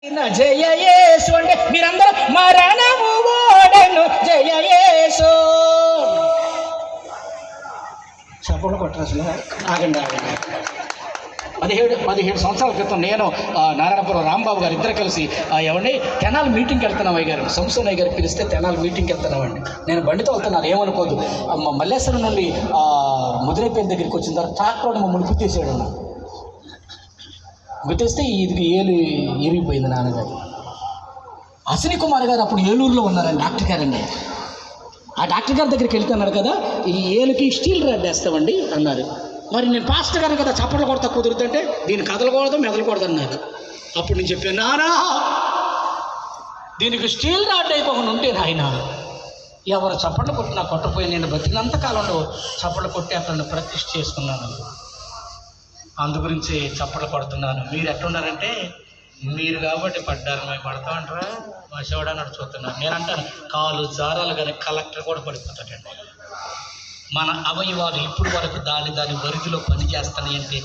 జయ యేసు అంటే మీరందరూ మరణము ఓడెను జయ యేసు చప్పట్లు కొట్టరాసు. ఆగండి. 17 సంవత్సరాల క్రితం నేను నారాయణపురం రాంబాబు గారు ఇద్దరు కలిసి ఏమండి తెనాలి మీటింగ్కి వెళ్తున్నాం. అయ్య గారు సంసోన్ అయ్య గారు పిలిస్తే తెనాలి మీటింగ్కి వెళ్తున్నామండి. నేను బండితో వెళ్తున్నాను, ఏమనుకోదు. మల్లేశ్వరం నుండి ముదిరైపోయిన దగ్గరికి వచ్చిన తర్వాత ట్రాక్టర్ మమ్మల్ని గుర్తేసాడు అన్న. గుర్తేస్తే ఇది ఏలు ఇరిగిపోయింది నాన్నగారు. అశ్విని కుమార్ గారు అప్పుడు ఏలూరులో ఉన్నారండి, డాక్టర్ గారండి. ఆ డాక్టర్ గారి దగ్గరికి వెళ్తున్నాడు కదా, ఈ ఏలుకి స్టీల్ రాడ్ వేస్తామండి అన్నారు. మరి నేను పాస్టర్ గారు కదా, చప్పట్లు కొడతా కుదురుతుంటే దీన్ని కదలకూడదు మెదలకూడదు అన్నారు. అప్పుడు నేను చెప్పాను, నానా దీనికి స్టీల్ రాడ్ అయిపోకుండా ఉంటే నాయన ఎవరు చప్పట్లు కొట్టినా కొట్టపోయి నేను బతికినంత కాలంలో చప్పట్లు కొట్టి అతన్ని ప్రతిష్ఠ చేసుకున్నాను. అందు గురించి చప్పట్లు కొడుతున్నాను. మీరు ఎట్టున్నారంటే మీరు కాబట్టి పడ్డారు, మేము పడతామంటారా మా శివుడు అన్నట్టు చూస్తున్నాను. నేను అంటాను కాలు జారాలు కానీ కలెక్టర్ కూడా పడిపోతాడండి. మన అవయవాలు ఇప్పుడు వరకు దాని వరిదిలో పనిచేస్తాయి అంటే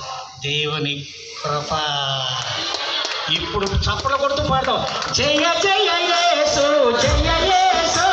దేవుని కృప. ఇప్పుడు చప్పట్లు కొడుతూ పాడతాం, జయ జయ యేసు జయ యేసు.